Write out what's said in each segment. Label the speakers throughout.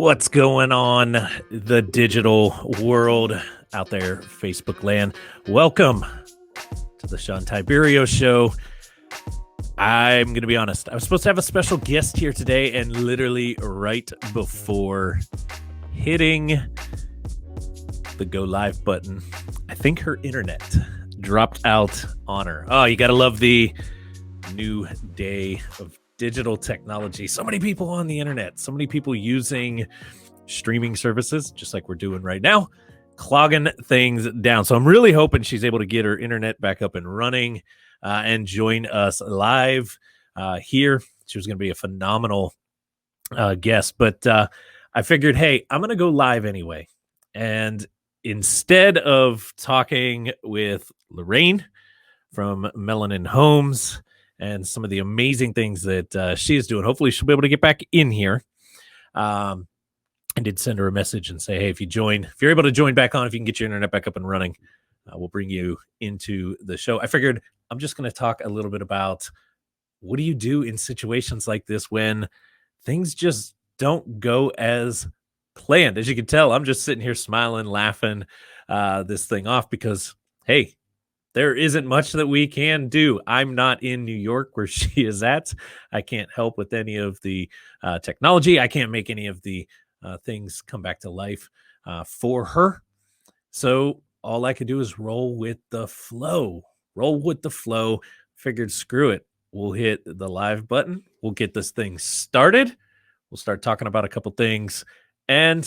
Speaker 1: What's going on, the digital world out there, Facebook land? Welcome to the Shawn Tiberio Show. I'm going to be honest. I was supposed to have a special guest here today, and literally right before hitting the go live button, I think her internet dropped out on her. Oh, you got to love the new day of digital technology. So many people on the internet, so many people using streaming services, just like we're doing right now, clogging things down. So I'm really hoping she's able to get her internet back up and running and join us live here. She was going to be a phenomenal guest, but I figured, hey, I'm going to go live anyway. And instead of talking with Lorraine from Melanin Homes and some of the amazing things that she is doing, hopefully she'll be able to get back in here. I did send her a message and say, hey, if you're able to join back on, if you can get your internet back up and running, we'll bring you into the show. I figured I'm just going to talk a little bit about what do you do in situations like this when things just don't go as planned. As you can tell, I'm just sitting here smiling, laughing this thing off because, hey, there isn't much that we can do. I'm not in New York where she is at. I can't help with any of the technology. I can't make any of the things come back to life for her. So all I could do is roll with the flow. Figured, screw it. We'll hit the live button. We'll get this thing started. We'll start talking about a couple things. And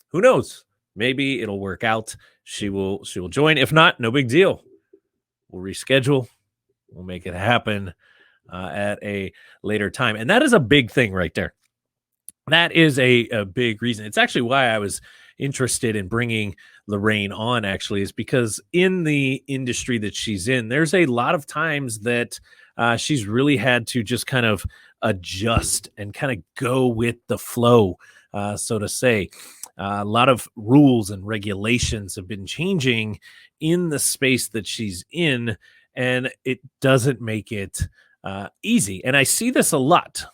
Speaker 1: who knows? Maybe it'll work out. She will join. If not, no big deal. We'll reschedule. We'll make it happen at a later time. And that is a big thing right there. That is a big reason. It's actually why I was interested in bringing Lorraine on, actually, is because in the industry that she's in, there's a lot of times that she's really had to just kind of adjust and kind of go with the flow, so to say. A lot of rules and regulations have been changing in the space that she's in, and it doesn't make it easy. And I see this a lot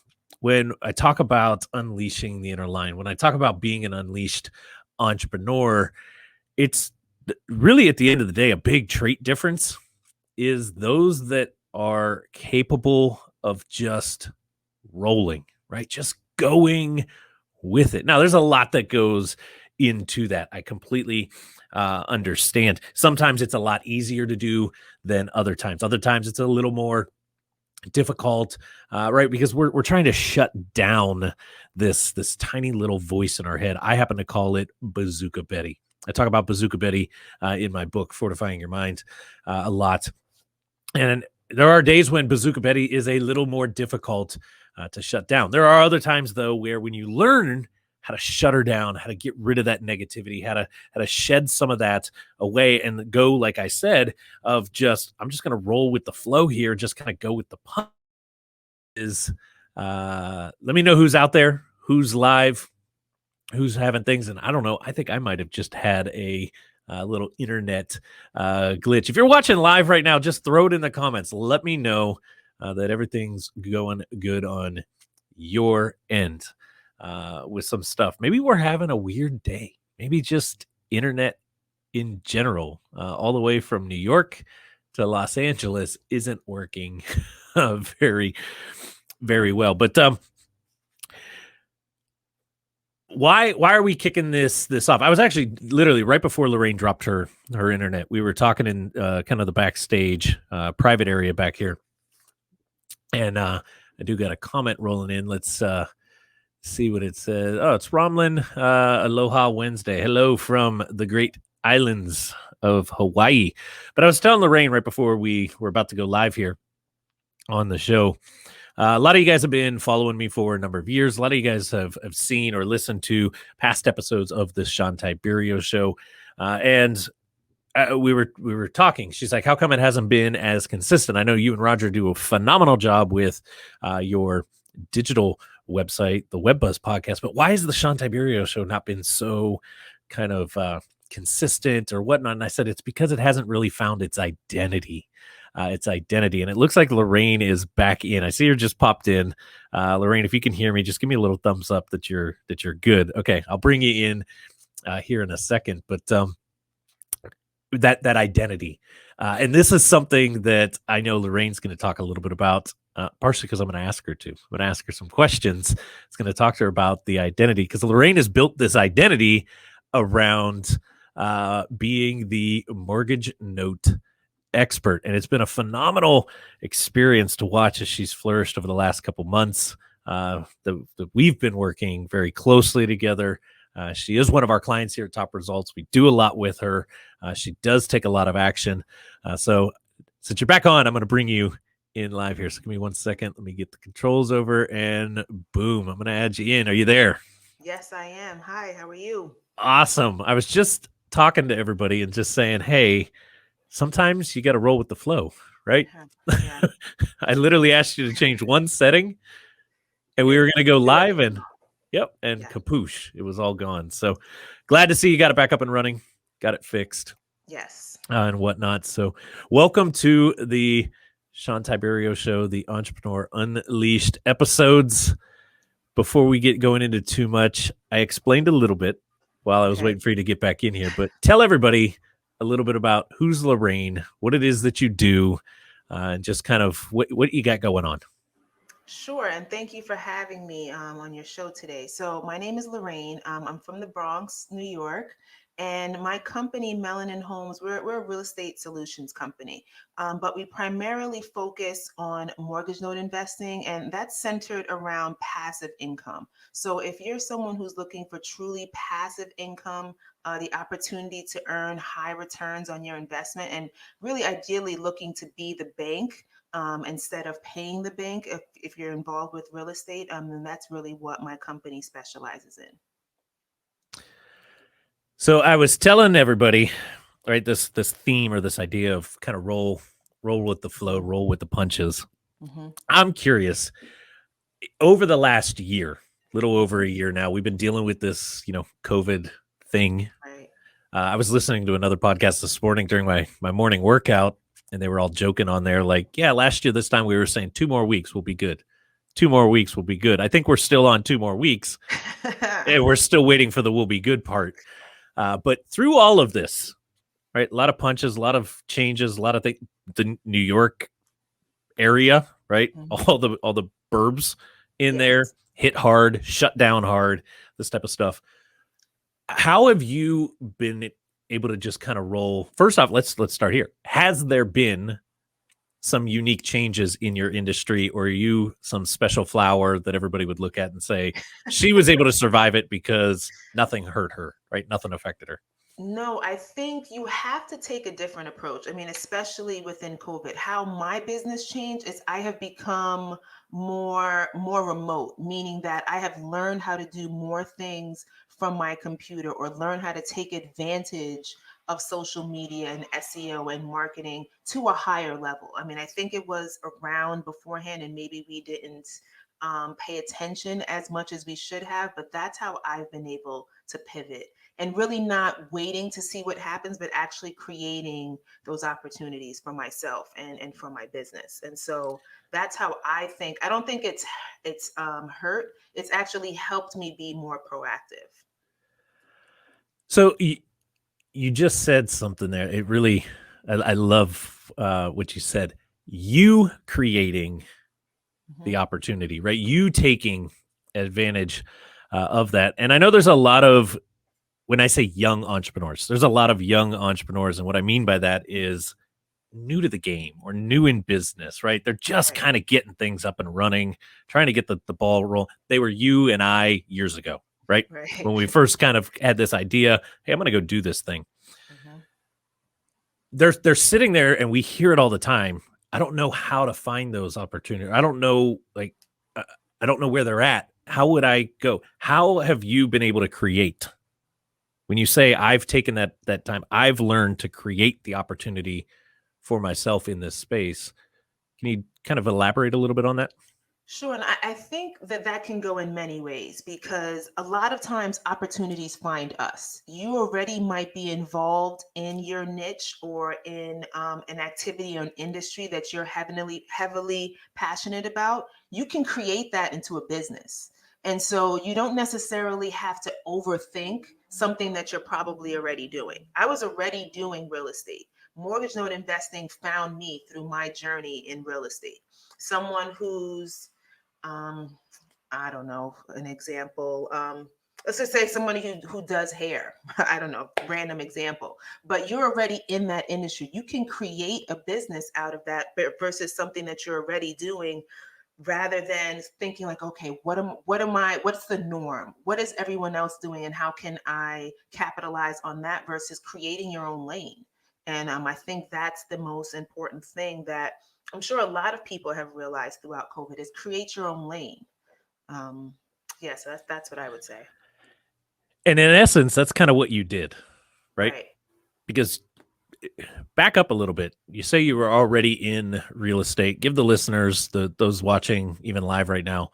Speaker 1: when I talk about unleashing the inner lion, when I talk about being an unleashed entrepreneur. It's really, at the end of the day, a big trait difference is those that are capable of just rolling, right? Just going with it. Now, there's a lot that goes into that. I completely understand. Sometimes it's a lot easier to do than other times. Other times it's a little more difficult, right? Because we're trying to shut down this tiny little voice in our head. I happen to call it Bazooka Betty. I talk about Bazooka Betty in my book, Fortifying Your Mind, a lot. And there are days when Bazooka Betty is a little more difficult to shut down. There are other times, though, where when you learn how to shut her down, how to get rid of that negativity, how to shed some of that away and go, like I said, of just, I'm just going to roll with the flow here, just kind of go with the punch. Let me know who's out there, who's live, who's having things. And I don't know, I think I might have just had a little internet glitch. If you're watching live right now, just throw it in the comments. Let me know that everything's going good on your end with some stuff. Maybe we're having a weird day. Maybe just internet in general, all the way from New York to Los Angeles, isn't working very, very well. But why are we kicking this off? I was actually literally right before Lorraine dropped her internet. We were talking in kind of the backstage private area back here. And I do got a comment rolling in. Let's see what it says. Oh, it's Romlin. Aloha Wednesday. Hello from the great islands of Hawaii. But I was telling Lorraine right before we were about to go live here on the show. A lot of you guys have been following me for a number of years. A lot of you guys have seen or listened to past episodes of this Shawn Tiberio show. And we were talking. She's like, how come it hasn't been as consistent? I know you and Roger do a phenomenal job with your digital website, the WebBuzz podcast, but why has the Shawn Tiberio show not been so kind of consistent or whatnot. And I said, it's because it hasn't really found its identity. And it looks like Lorraine is back in. I see her just popped in. Lorraine, if you can hear me, just give me a little thumbs up that you're good. Okay, I'll bring you in here in a second. But that identity, and this is something that I know Lorraine's going to talk a little bit about. Partially because I'm going to ask her to. I'm going to ask her some questions. It's going to talk to her about the identity, because Lorraine has built this identity around being the mortgage note expert, and it's been a phenomenal experience to watch as she's flourished over the last couple months. We've been working very closely together. She is one of our clients here at Top Results. We do a lot with her. She does take a lot of action. So since you're back on, I'm going to bring you in live here. So give me 1 second. Let me get the controls over, and boom, I'm going to add you in. Are you there?
Speaker 2: Yes, I am. Hi, how are you?
Speaker 1: Awesome. I was just talking to everybody and just saying, hey, sometimes you got to roll with the flow, right?
Speaker 2: Yeah.
Speaker 1: I literally asked you to change one setting, and we were going to go live, and
Speaker 2: Yeah.
Speaker 1: kapoosh, it was all gone. So glad to see you got it back up and running, got it fixed,
Speaker 2: Yes.
Speaker 1: and whatnot. So welcome to the Shawn Tiberio Show, the Entrepreneur Unleashed episodes. Before we get going into too much, I explained a little bit while I was waiting for you to get back in here, but tell everybody a little bit about who's Lorraine, what it is that you do, and just kind of what you got going on.
Speaker 2: Sure, and thank you for having me on your show today. So, my name is Lorraine. I'm from the Bronx, New York, and my company, Melanin Homes, we're a real estate solutions company, but we primarily focus on mortgage note investing, and that's centered around passive income. So, if you're someone who's looking for truly passive income, the opportunity to earn high returns on your investment, and really ideally looking to be the bank instead of paying the bank if you're involved with real estate, then that's really what my company specializes in.
Speaker 1: So I was telling everybody, right, this theme or this idea of kind of roll with the flow, roll with the punches.
Speaker 2: Mm-hmm.
Speaker 1: I'm curious, over the last year, little over a year now, we've been dealing with this, COVID thing.
Speaker 2: Right.
Speaker 1: I was listening to another podcast this morning during my morning workout, and they were all joking on there, like, yeah, last year this time we were saying 2 more weeks will be good. 2 more weeks will be good. I think we're still on 2 more weeks, and we're still waiting for the will be good part. But through all of this, right, a lot of punches, a lot of changes, a lot of things. The New York area, right,
Speaker 2: Mhm.
Speaker 1: all the burbs in there
Speaker 2: Yes.
Speaker 1: hit hard, shut down hard, this type of stuff. How have you been able to just kind of roll? First off, let's start here. Has there been some unique changes in your industry, or are you some special flower that everybody would look at and say she was able to survive it because nothing hurt her, right? Nothing affected her.
Speaker 2: No, I think you have to take a different approach. I mean, especially within COVID. How my business changed is I have become more remote, meaning that I have learned how to do more things from my computer or learn how to take advantage of social media and SEO and marketing to a higher level. I mean, I think it was around beforehand and maybe we didn't pay attention as much as we should have, but that's how I've been able to pivot and really not waiting to see what happens, but actually creating those opportunities for myself and for my business. And so that's how I think. I don't think it's hurt. It's actually helped me be more proactive.
Speaker 1: So you just said something there. It really, I love what you said. You creating
Speaker 2: Mhm.
Speaker 1: the opportunity, right? You taking advantage of that. And I know there's a lot of, when I say young entrepreneurs, there's a lot of young entrepreneurs. And what I mean by that is new to the game or new in business, right? They're just
Speaker 2: Right.
Speaker 1: kind of getting things up and running, trying to get the ball roll. They were you and I years ago, right?
Speaker 2: Right.
Speaker 1: When we first kind of had this idea, hey, I'm going to go do this thing.
Speaker 2: Mhm.
Speaker 1: They're sitting there and we hear it all the time. I don't know how to find those opportunities. I don't know, like, uh, I don't know where they're at. How would I go? How have you been able to create? When you say I've taken that time, I've learned to create the opportunity for myself in this space. Can you kind of elaborate a little bit on that?
Speaker 2: Sure. And I think that that can go in many ways because a lot of times opportunities find us. You already might be involved in your niche or in an activity or an industry that you're heavily passionate about. You can create that into a business. And so you don't necessarily have to overthink something that you're probably already doing. I was already doing real estate. Mortgage note investing found me through my journey in real estate. Someone who's um, I don't know, an example. Let's just say somebody who does hair. I don't know, random example. But you're already in that industry. You can create a business out of that versus something that you're already doing rather than thinking like, okay, what's the norm? What is everyone else doing and how can I capitalize on that versus creating your own lane? And I think that's the most important thing that I'm sure a lot of people have realized throughout COVID is create your own lane. Um, yeah, so that's what I would say.
Speaker 1: And in essence, that's kind of what you did, right?
Speaker 2: Right.
Speaker 1: Because back up a little bit. You say you were already in real estate. Give the listeners, those watching even live right now,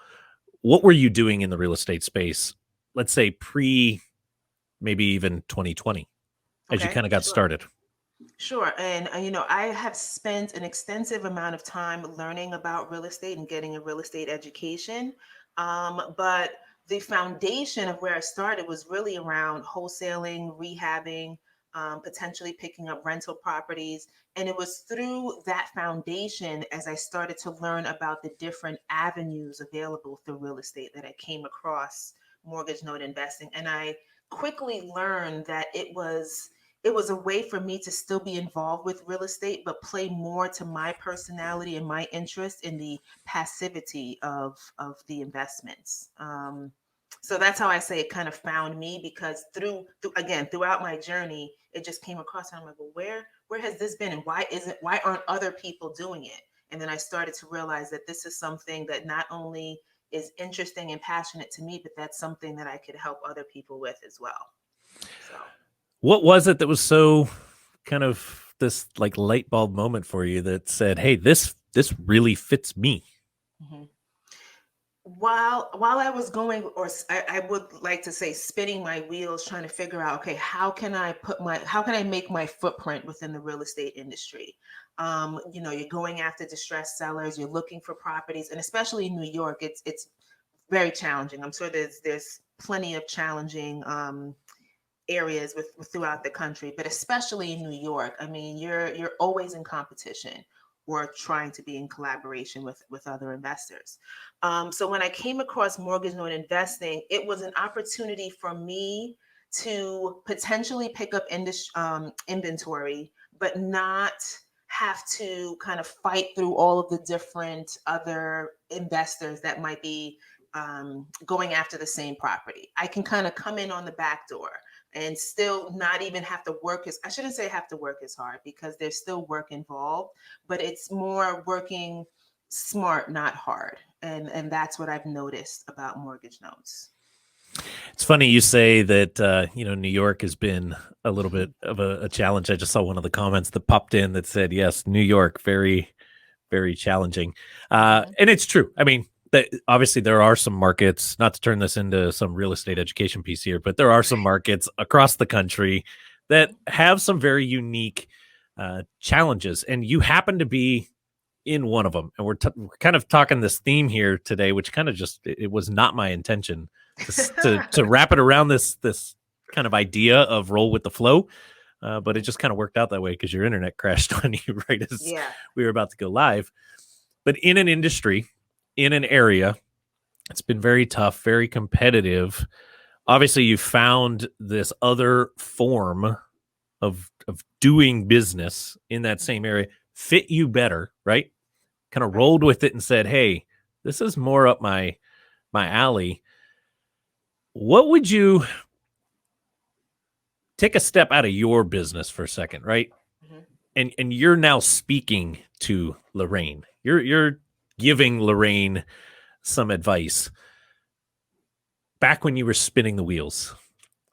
Speaker 1: what were you doing in the real estate space? Let's say pre maybe even 2020 as you
Speaker 2: Okay.
Speaker 1: kind of got
Speaker 2: Sure.
Speaker 1: started.
Speaker 2: Sure. And, I have spent an extensive amount of time learning about real estate and getting a real estate education. But the foundation of where I started was really around wholesaling, rehabbing, potentially picking up rental properties. And it was through that foundation as I started to learn about the different avenues available through real estate that I came across mortgage note investing. And I quickly learned that it was a way for me to still be involved with real estate, but play more to my personality and my interest in the passivity of the investments. So that's how I say it kind of found me because through again throughout my journey, it just came across and I'm like, well, where has this been, and why aren't other people doing it? And then I started to realize that this is something that not only is interesting and passionate to me, but that's something that I could help other people with as well. So.
Speaker 1: What was it that was so kind of this like light bulb moment for you that said, "Hey, this really fits me"?
Speaker 2: Mhm. While I was going, or I would like to say, spinning my wheels, trying to figure out, okay, how can I make my footprint within the real estate industry? You're going after distressed sellers, you're looking for properties, and especially in New York, it's very challenging. I'm sure there's plenty of challenging areas with throughout the country, but especially in New York. I mean, you're always in competition or trying to be in collaboration with other investors. So when I came across mortgage note investing, it was an opportunity for me to potentially pick up inventory, but not have to kind of fight through all of the different other investors that might be going after the same property. I can kind of come in on the back door and still not even have to work as I shouldn't say have to work as hard because there's still work involved, but it's more working smart, not hard. And that's what I've noticed about mortgage notes.
Speaker 1: It's funny you say that New York has been a little bit of a challenge. I just saw one of the comments that popped in that said, "Yes, New York, very very challenging,"
Speaker 2: Mhm.
Speaker 1: and it's true. I mean, obviously there are some markets. Not to turn this into some real estate education piece here, but there are some markets across the country that
Speaker 2: Mhm.
Speaker 1: have some very unique challenges, and you happen to be in one of them. And we're kind of talking this theme here today, which kind of just it was not my intention to wrap it around this kind of idea of roll with the flow. But it just kind of worked out that way because your internet crashed on you right as
Speaker 2: Yeah.
Speaker 1: we were about to go live. But in an industry, in an area, it's been very tough, very competitive. Obviously, you found this other form of doing business in that same
Speaker 2: Mhm.
Speaker 1: area fit you better, right? Kind of
Speaker 2: Right.
Speaker 1: rolled with it and said, "Hey, this is more up my alley." What would you take a step out of your business for a second, right?
Speaker 2: Mhm.
Speaker 1: And you're now speaking to Lorraine. You're giving Lorraine some advice back when you were spinning the wheels.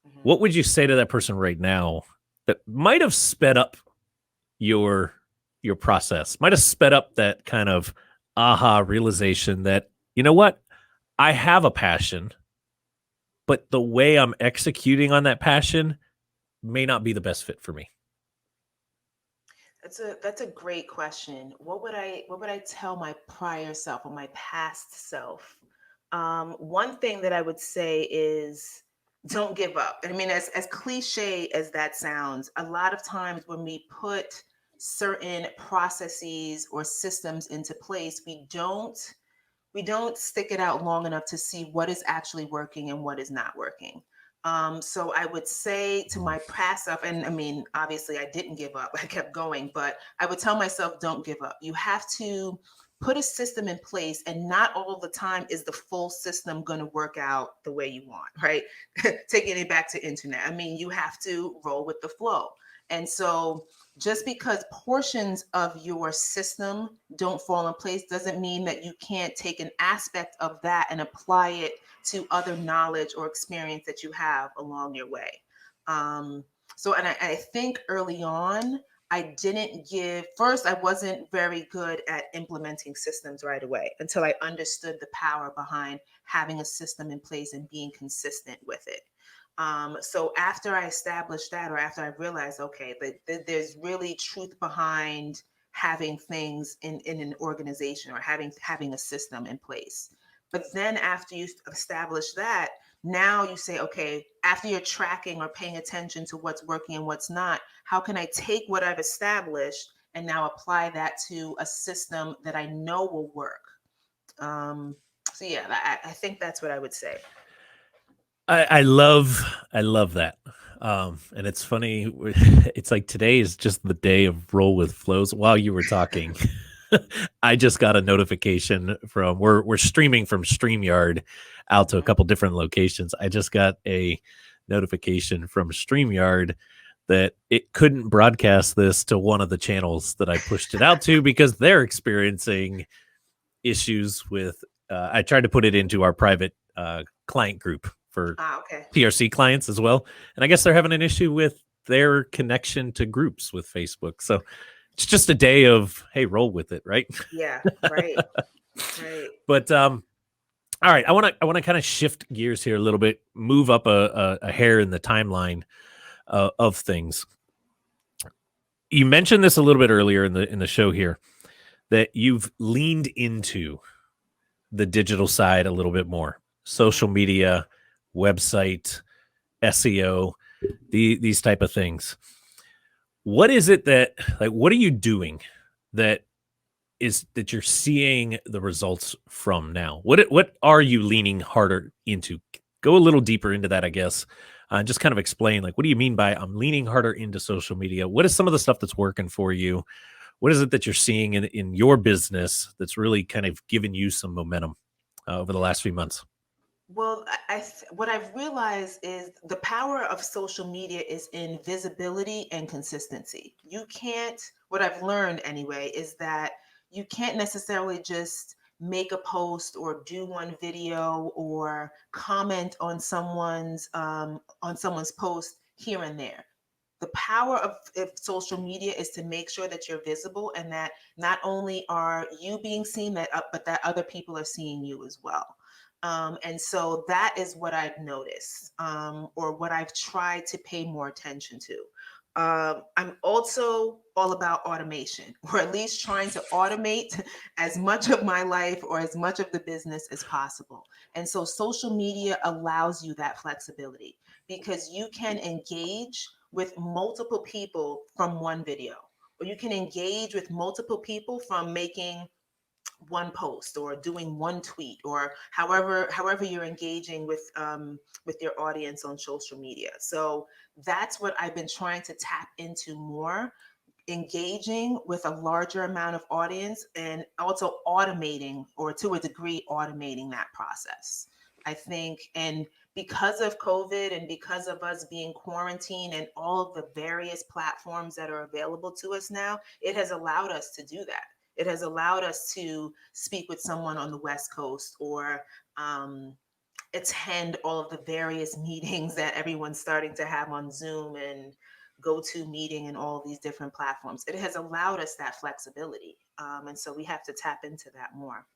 Speaker 2: Mhm.
Speaker 1: What would you say to that person right now that might have sped up your your process, might have sped up that kind of aha realization that you know what? I have a passion, but the way I'm executing on that passion may not be the best fit for me.
Speaker 2: That's a great question. What would I tell my prior self or my past self? One thing that I would say is don't give up. I mean, as cliche as that sounds, a lot of times when we put certain processes or systems into place, we don't stick it out long enough to see what is actually working and what is not working. So I would say to my past self, and I mean, obviously I didn't give up, I kept going, but I would tell myself, don't give up. You have to put a system in place, and not all the time is the full system going to work out the way you want, right? Taking it back to internet. I mean, you have to roll with the flow. And so just because portions of your system don't fall in place doesn't mean that you can't take an aspect of that and apply it to other knowledge or experience that you have along your way. Um, so I think early on, I didn't give, first, I wasn't very good at implementing systems right away until I understood the power behind having a system in place and being consistent with it. So after I established that, or after I realized, okay, that there's really truth behind having things in an organization or having a system in place. But then after you establish that, now you say, okay, after you're tracking or paying attention to what's working and what's not, how can I take what I've established and now apply that to a system that I know will work? Um, so yeah, I think that's what I would say.
Speaker 1: I love that. And it's funny. It's like today is just the day of roll with flows. While you were talking, I just got a notification from we're streaming from StreamYard out to a
Speaker 2: Mhm.
Speaker 1: couple different locations. I just got a notification from StreamYard that it couldn't broadcast this to one of the channels that I pushed it out to because they're experiencing issues with. I tried to put it into our private client group for
Speaker 2: Ah, okay.
Speaker 1: PRC clients as well. And I guess they're having an issue with their connection to groups with Facebook. So it's just a day of, hey, roll with it, right?
Speaker 2: Yeah, right, right.
Speaker 1: But all right, I want to kind of shift gears here a little bit, move up a hair in the timeline of things. You mentioned this a little bit earlier in the show here that you've leaned into the digital side a little bit more, social
Speaker 2: Mhm.
Speaker 1: media, website, SEO, these type of things. What is it that like what are you doing that is that you're seeing the results from now? What are you leaning harder into? Go a little deeper into that, I guess. Just kind of explain like what do you mean by I'm leaning harder into social media? What is some of the stuff that's working for you? What is it that you're seeing in your business that's really kind of given you some momentum over the last few months?
Speaker 2: Well, what I've realized is the power of social media is in visibility and consistency. You can't, what I've learned anyway, is that you can't necessarily just make a post or do one video or comment on someone's post here and there. The power of social media is to make sure that you're visible and that not only are you being seen, but that other people are seeing you as well. And so that is what I've noticed, or what I've tried to pay more attention to. I'm also all about automation, or at least trying to automate as much of my life or as much of the business as possible. And so social media allows you that flexibility because you can engage with multiple people from one video, or you can engage with multiple people from making one post or doing one tweet, or however you're engaging with your audience on social media. So that's what I've been trying to tap into more, engaging with a larger amount of audience and also automating, or to a degree automating that process. I think, and because of COVID and because of us being quarantined and all of the various platforms that are available to us now, it has allowed us to do that. It has allowed us to speak with someone on the West Coast, or um, attend all of the various meetings that everyone's starting to have on Zoom and GoToMeeting and all of these different platforms. It has allowed us that flexibility. And so we have to tap into that more.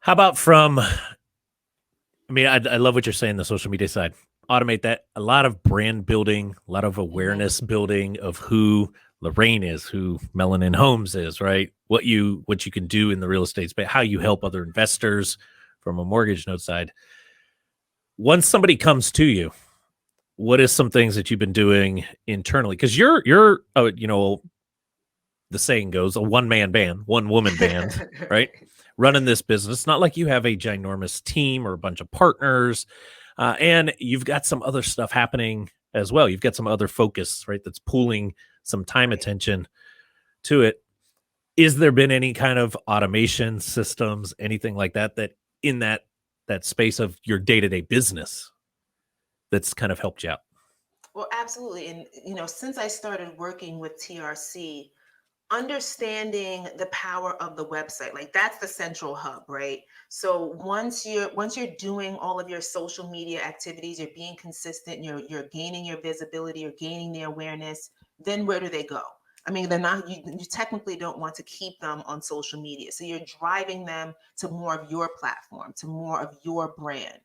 Speaker 1: How about from, I mean, I love what you're saying, the social media side. Automate that. A lot of brand building, a lot of
Speaker 2: Mhm.
Speaker 1: awareness building of who Lorraine is, who Melanin Homes is, right? What you can do in the real estate space, how you help other investors from a mortgage note side. Once somebody comes to you, what is some things that you've been doing internally? Because you're the saying goes, a one man band, one woman band, right?
Speaker 2: Right.
Speaker 1: Running this business. It's not like you have a ginormous team or a bunch of partners, and you've got some other stuff happening as well. You've got some other focus, right? That's pulling some time
Speaker 2: Right.
Speaker 1: attention to it. Is there been any kind of automation systems, anything like that, that in that space of your day to day business that's kind of helped you out?
Speaker 2: Well, absolutely. And, since I started working with TRC, understanding the power of the website, like that's the central hub, right? So once you're doing all of your social media activities, you're being consistent, you're gaining your visibility, you're gaining the awareness, then where do they go? I mean, they're not, you technically don't want to keep them on social media, so you're driving them to more of your platform, to more of your brand.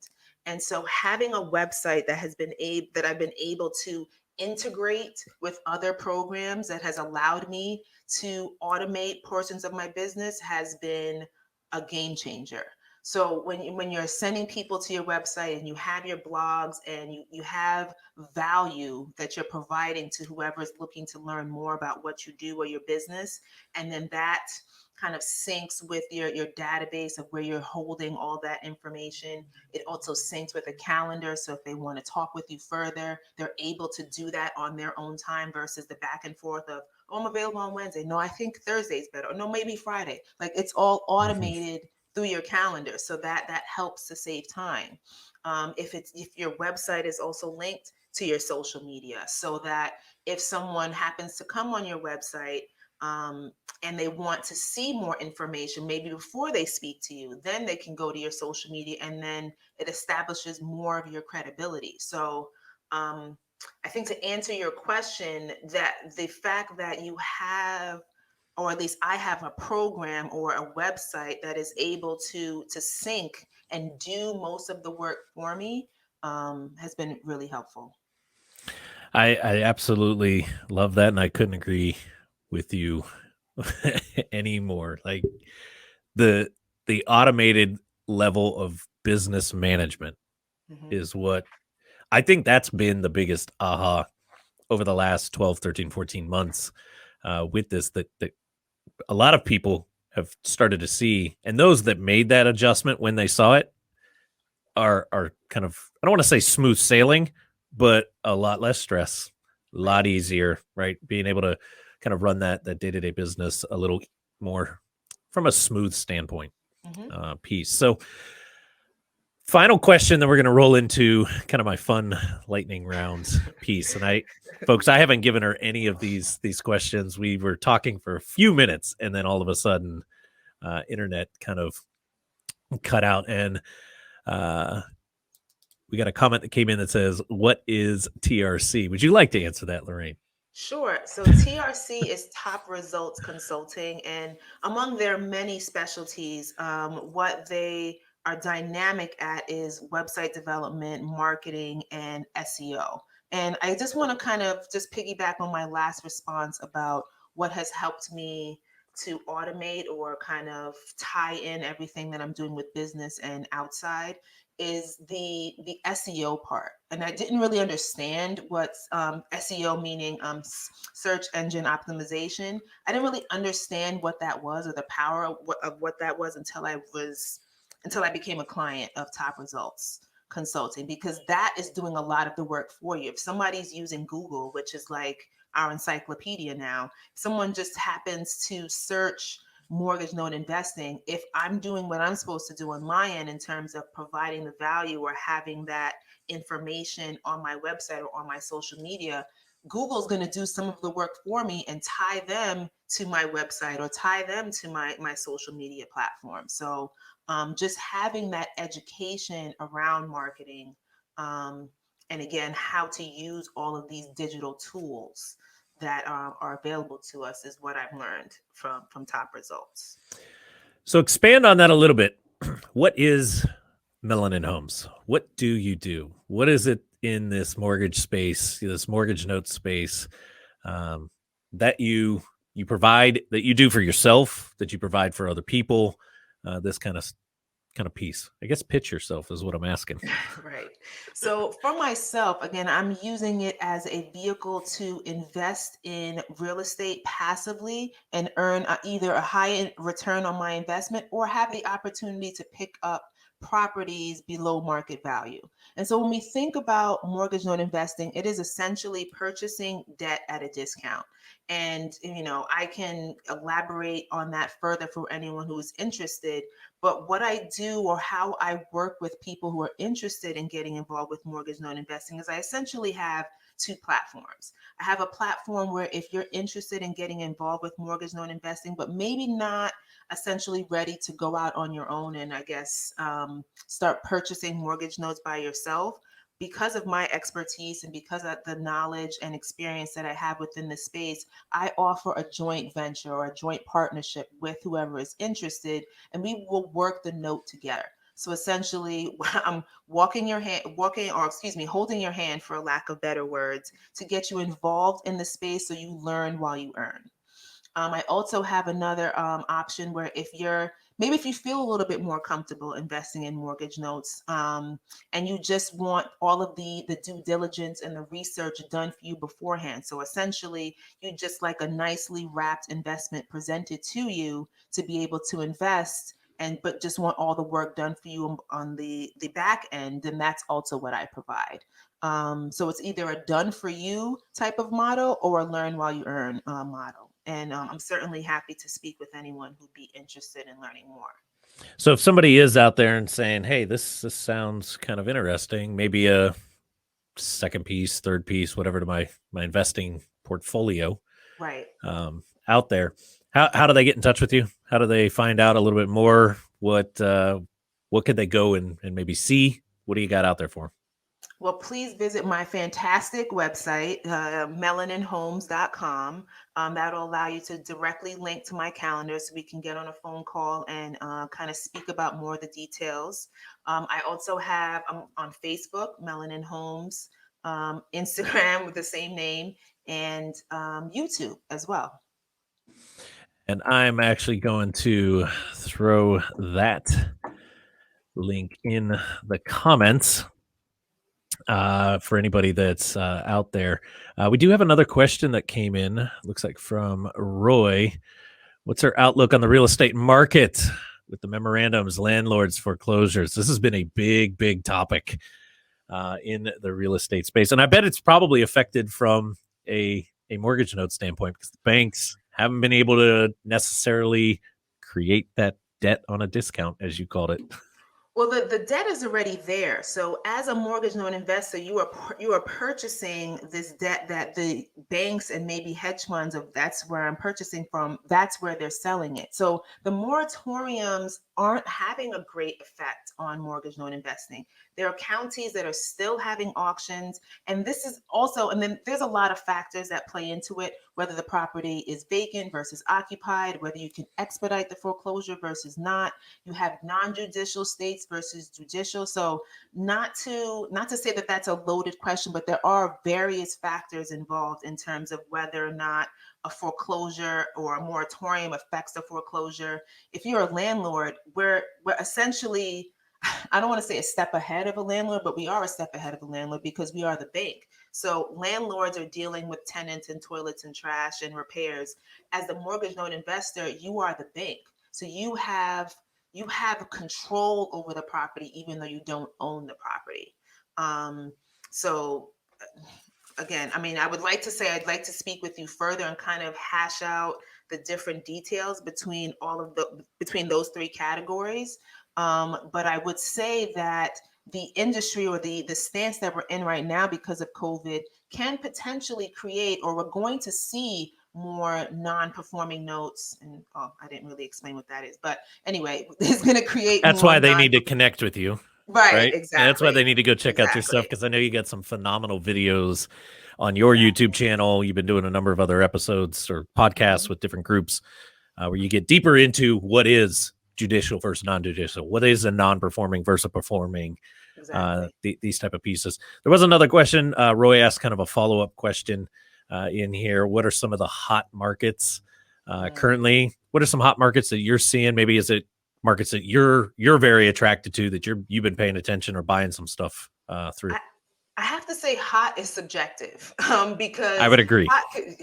Speaker 2: And so having a website that I've been able to integrate with other programs, that has allowed me to automate portions of my business, has been a game changer. So when you're sending people to your website and you have your blogs and you have value that you're providing to whoever is looking to learn more about what you do or your business, and then that kind of syncs with your database of where you're holding all that information. It also syncs with a calendar. So if they want to talk with you further, they're able to do that on their own time versus the back and forth of, oh, I'm available on Wednesday. No, I think Thursday's better. Or, no, maybe Friday. Like it's all
Speaker 1: Mhm.
Speaker 2: automated through your calendar. So that helps to save time. If your website is also linked to your social media, so that if someone happens to come on your website, um, and they want to see more information, maybe before they speak to you, then they can go to your social media, and then it establishes more of your credibility. So um, I think to answer your question, that the fact that you have, or at least I have a program or a website that is able to sync and do most of the work for me, has been really helpful.
Speaker 1: I absolutely love that, and I couldn't agree with you anymore. Like the the automated level of business management
Speaker 2: Hmm.
Speaker 1: is what I think that's been the biggest aha over the last 12, 13, 14 months with this that a lot of people have started to see, and those that made that adjustment when they saw it are kind of, I don't want to say smooth sailing, but a lot less stress, a lot
Speaker 2: Right.
Speaker 1: easier, right? Being able to kind of run that day to day business a little more from a smooth standpoint
Speaker 2: Hmm.
Speaker 1: piece. So, final question that we're going to roll into kind of my fun lightning rounds piece. And folks, I haven't given her any of these questions. We were talking for a few minutes, and then all of a sudden, internet kind of cut out, and uh, we got a comment that came in that says, "What is TRC?" Would you like to answer that, Lorraine?
Speaker 2: Sure. So TRC is Top Results Consulting, and among their many specialties, what they are dynamic at is website development, marketing, and SEO. And I just want to kind of just piggyback on my last response about what has helped me to automate or kind of tie in everything that I'm doing with business and outside, is the SEO part. And I didn't really understand what SEO, meaning search engine optimization. I didn't really understand what that was, or the power of what that was, until I became a client of Top Results Consulting, because that is doing a lot of the work for you. If somebody's using Google, which is like our encyclopedia now, someone just happens to search mortgage note investing, if I'm doing what I'm supposed to do on my end in terms of providing the value or having that information on my website or on my social media, Google's going to do some of the work for me and tie them to my website or tie them to my social media platform. So just having that education around marketing, um, and again, how to use all of these digital tools that are available to us, is what I've learned from Top Results.
Speaker 1: So expand on that a little bit. What is Melanin Homes? What do you do? What is it in this mortgage space, this mortgage note space, um, that you provide, that you do for yourself, that you provide for other people? This kind of piece. I guess pitch yourself is what I'm asking.
Speaker 2: Right. So for myself, again, I'm using it as a vehicle to invest in real estate passively and earn either a high return on my investment or have the opportunity to pick up properties below market value. And so when we think about mortgage note investing, it is essentially purchasing debt at a discount. And, I can elaborate on that further for anyone who is interested. But what I do or how I work with people who are interested in getting involved with mortgage loan investing is I essentially have two platforms. I have a platform where if you're interested in getting involved with mortgage loan investing, but maybe not essentially ready to go out on your own and I guess start purchasing mortgage notes by yourself, because of my expertise and because of the knowledge and experience that I have within the space, I offer a joint venture or a joint partnership with whoever is interested, and we will work the note together. So essentially, I'm holding your hand for lack of better words, to get you involved in the space so you learn while you earn. I also have another option where if you feel a little bit more comfortable investing in mortgage notes, and you just want all of the due diligence and the research done for you beforehand. So essentially, you just like a nicely wrapped investment presented to you to be able to invest. But just want all the work done for you on the back end, then that's also what I provide. So it's either a done for you type of model or a learn while you earn model. And I'm certainly happy to speak with anyone who'd be interested in learning more.
Speaker 1: So if somebody is out there and saying, "Hey, this sounds kind of interesting," maybe a second piece, third piece, whatever to my investing portfolio,
Speaker 2: Right.
Speaker 1: out there. How do they get in touch with you? How do they find out a little bit more? What could they go and maybe see? What do you got out there for 'em?
Speaker 2: Well, please visit my fantastic website, melaninhomes.com. That'll allow you to directly link to my calendar so we can get on a phone call and kind of speak about more of the details. I also have on Facebook, Melanin Homes, Instagram with the same name, and YouTube as well.
Speaker 1: And I'm actually going to throw that link in the comments, for anybody that's out there. We do have another question that came in. Looks like from Roy. What's our outlook on the real estate market with the memorandums, landlords, foreclosures? This has been a big topic in the real estate space, and I bet it's probably affected from a mortgage note standpoint because the banks haven't been able to necessarily create that debt on a discount, as you called it.
Speaker 2: Well, the debt is already there. So, as a mortgage loan investor, you are purchasing this debt that the banks and maybe hedge funds of that's where I'm purchasing from. That's where they're selling it. So, the moratoriums aren't having a great effect on mortgage loan investing. There are counties that are still having auctions, and this is also, and then there's a lot of factors that play into it, whether the property is vacant versus occupied, whether you can expedite the foreclosure versus not. You have non-judicial states versus judicial. So not to say that that's a loaded question, but there are various factors involved in terms of whether or not a foreclosure or a moratorium affects the foreclosure. If you're a landlord, we're essentially, I don't want to say a step ahead of a landlord, but we are a step ahead of a landlord because we are the bank. So landlords are dealing with tenants and toilets and trash and repairs. As the mortgage loan investor, you are the bank. So you have control over the property even though you don't own the property. So again, I mean, I'd like to speak with you further and kind of hash out the different details between those three categories. But I would say that the industry or the stance that we're in right now because of COVID can potentially create, or we're going to see more non-performing notes. And I didn't really explain what that is, but anyway, it's going to create
Speaker 1: That's
Speaker 2: more
Speaker 1: why they
Speaker 2: non.
Speaker 1: need to connect with you,
Speaker 2: Right,
Speaker 1: right? And that's why
Speaker 2: exactly,
Speaker 1: they need to go check out your stuff
Speaker 2: exactly.
Speaker 1: because I know you got some phenomenal videos on your YouTube channel. You've been doing a number of other episodes or podcasts
Speaker 2: Mhm.
Speaker 1: with different groups, where you get deeper into what is judicial versus non-judicial? What is a non-performing versus a performing?
Speaker 2: Exactly.
Speaker 1: These type of pieces. There was another question. Roy asked kind of a follow-up question in here. What are some of the hot markets currently? What are some hot markets that you're seeing? Maybe is it markets that you're very attracted to, that you've been paying attention or buying some stuff through?
Speaker 2: I have to say hot is subjective
Speaker 1: I
Speaker 2: because
Speaker 1: would agree.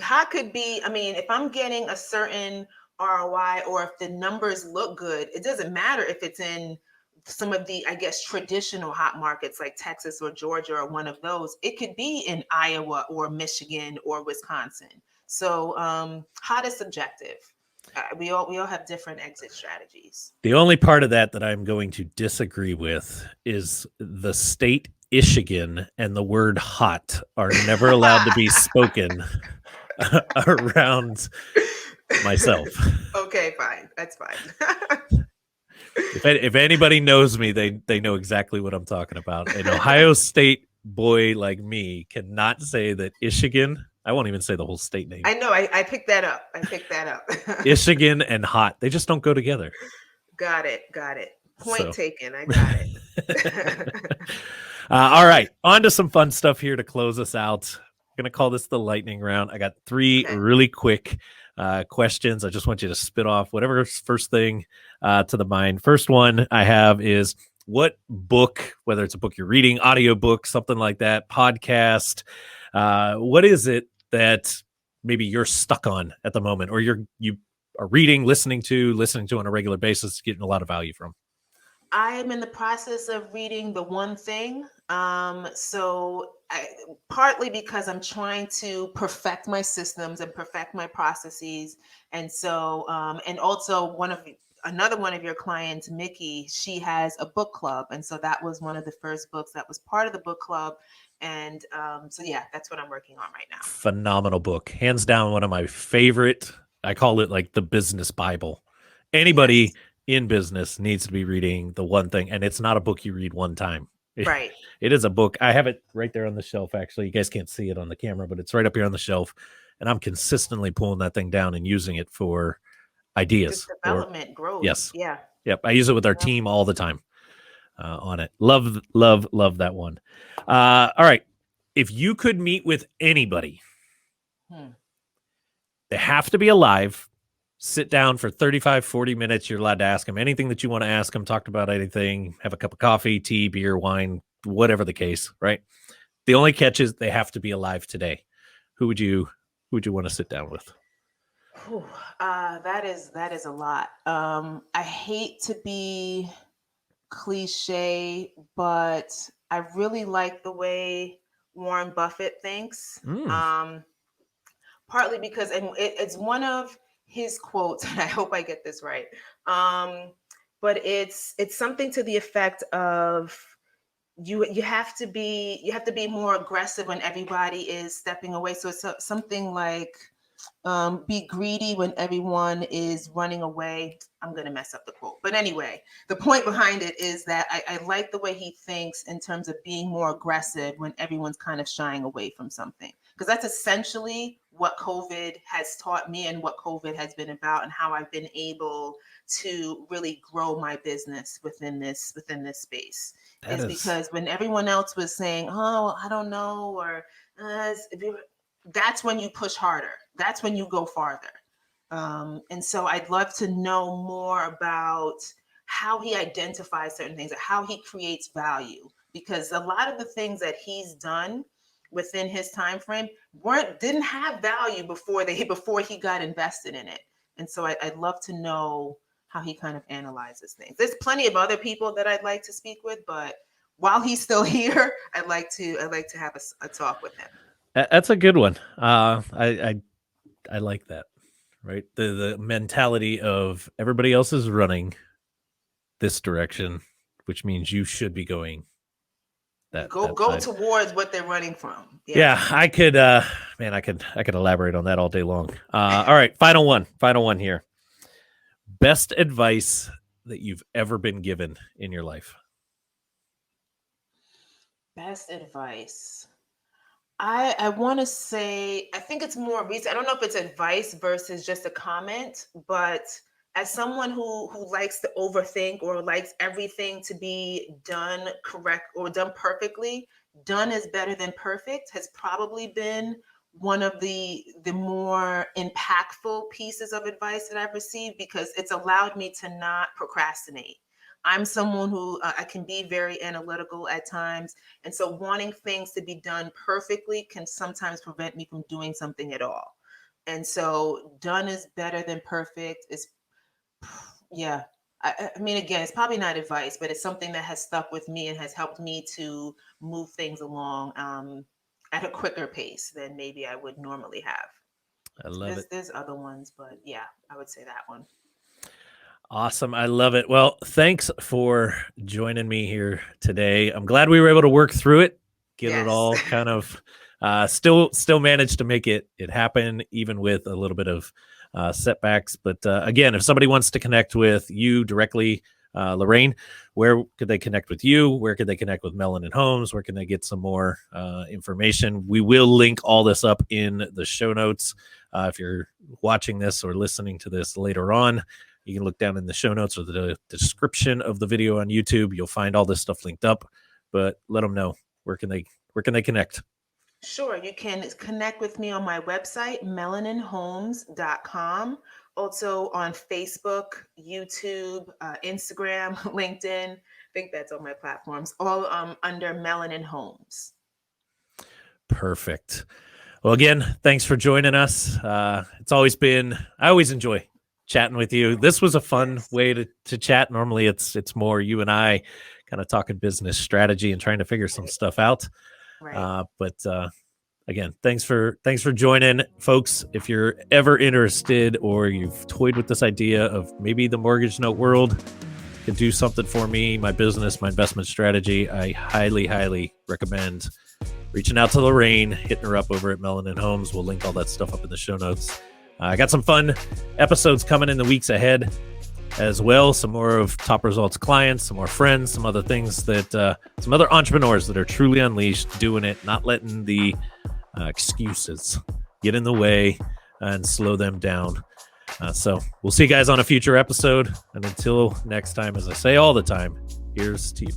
Speaker 2: hot could be, I mean, if I'm getting a certain ROI or if the numbers look good, it doesn't matter if it's in some of the, I guess, traditional hot markets like Texas or Georgia or one of those. It could be in Iowa or Michigan or Wisconsin. So hot is subjective. We all have different exit strategies.
Speaker 1: The only part of that I'm going to disagree with is the state Michigan and the word hot are never allowed to be spoken around myself.
Speaker 2: Okay, fine. That's fine.
Speaker 1: If anybody knows me, they know exactly what I'm talking about. An Ohio State boy like me cannot say that Michigan. I won't even say the whole state name.
Speaker 2: I know. I picked that up.
Speaker 1: Michigan and hot, they just don't go together.
Speaker 2: Got it. Point
Speaker 1: So.
Speaker 2: taken. I got it.
Speaker 1: All right, on to some fun stuff here to close us out. I'm gonna call this the lightning round. I got three really quick questions. I just want you to spit off whatever's first thing to the mind. First one I have is, what book, whether it's a book you're reading, audiobook, something like that, podcast, what is it that maybe you're stuck on at the moment, or you are reading, listening to on a regular basis, getting a lot of value from?
Speaker 2: I am in the process of reading The One Thing. Partly because I'm trying to perfect my systems and perfect my processes. And so, and also another one of your clients, Mickey, she has a book club. And so that was one of the first books that was part of the book club. And so, yeah, that's what I'm working on right now.
Speaker 1: Phenomenal book. Hands down, one of my favorite. I call it like the business Bible. Anybody in business needs to be reading The One Thing. And it's not a book you read one time.
Speaker 2: Right.
Speaker 1: It is a book. I have it right there on the shelf, actually. You guys can't see it on the camera, but it's right up here on the shelf. And I'm consistently pulling that thing down and using it for ideas.
Speaker 2: Development, growth.
Speaker 1: Yes.
Speaker 2: Yeah.
Speaker 1: Yep. I use it with our team all the time on it. Love that one. All right. If you could meet with anybody, they have to be alive, sit down for 35, 40 minutes. You're allowed to ask them anything that you want to ask them, talk about anything, have a cup of coffee, tea, beer, wine, whatever the case, right? The only catch is they have to be alive today. Who would you want to sit down with?
Speaker 2: That is a lot. I hate to be cliche, but I really like the way Warren Buffett thinks. Partly because it's one of his quotes, and I hope I get this right. But it's something to the effect of, you have to be more aggressive when everybody is stepping away. So it's something like, be greedy when everyone is running away. I'm going to mess up the quote. But anyway, the point behind it is that I like the way he thinks in terms of being more aggressive when everyone's kind of shying away from something. Because that's essentially what COVID has taught me and what COVID has been about, and how I've been able to really grow my business within this space. Because when everyone else was saying, oh, I don't know, or that's when you push harder. That's when you go farther. And so I'd love to know more about how he identifies certain things, or how he creates value, because a lot of the things that he's done within his time frame didn't have value before he got invested in it. And so I'd love to know how he kind of analyzes things. There's plenty of other people that I'd like to speak with, but while he's still here, I'd like to have a talk with him.
Speaker 1: That's a good one. I like that. Right, the mentality of everybody else is running this direction, which means you should be going that.
Speaker 2: Go towards what they're running from.
Speaker 1: Yeah, I could, I could elaborate on that all day long. All right, final one here. Best advice that you've ever been given in your life.
Speaker 2: Best advice. I want to say, I think it's more recent. I don't know if it's advice versus just a comment, but as someone who likes to overthink or likes everything to be done correct or done perfectly, done is better than perfect has probably been one of the more impactful pieces of advice that I've received, because it's allowed me to not procrastinate. I'm someone who I can be very analytical at times, and so wanting things to be done perfectly can sometimes prevent me from doing something at all. And so done is better than perfect is, yeah. I mean, again, it's probably not advice, but it's something that has stuck with me and has helped me to move things along at a quicker pace than maybe I would normally have.
Speaker 1: I love it.
Speaker 2: There's other ones, but yeah, I would say that one.
Speaker 1: Awesome. I love it. Well, thanks for joining me here today. I'm glad we were able to work through it, get it
Speaker 2: Yes.
Speaker 1: all kind of still managed to make it happen, even with a little bit of setbacks. But again, if somebody wants to connect with you directly, Lorraine, where could they connect with you? Where could they connect with Melanin Homes? Where can they get some more information? We will link all this up in the show notes. If you're watching this or listening to this later on, you can look down in the show notes or the description of the video on YouTube. You'll find all this stuff linked up. But let them know, where can they connect?
Speaker 2: Sure, you can connect with me on my website, melaninhomes.com. Also on Facebook, YouTube, Instagram, LinkedIn. I think that's on my platforms, all under Melanin Homes.
Speaker 1: Perfect. Well, again, thanks for joining us. It's always been, I always enjoy chatting with you. This was a fun
Speaker 2: Yes.
Speaker 1: way to chat. Normally it's more you and I kind of talking business strategy and trying to figure some
Speaker 2: Right.
Speaker 1: stuff out.
Speaker 2: Right.
Speaker 1: But again, thanks for joining, folks. If you're ever interested or you've toyed with this idea of maybe the mortgage note world could do something for me, my business, my investment strategy, I highly recommend reaching out to Lorraine, hitting her up over at Melanin Homes. We'll link all that stuff up in the show notes. I got some fun episodes coming in the weeks ahead as well. Some more of Top Results clients, some more friends, some other things that some other entrepreneurs that are truly unleashed, doing it, not letting the excuses get in the way and slow them down. So we'll see you guys on a future episode. And until next time, as I say all the time, here's to you.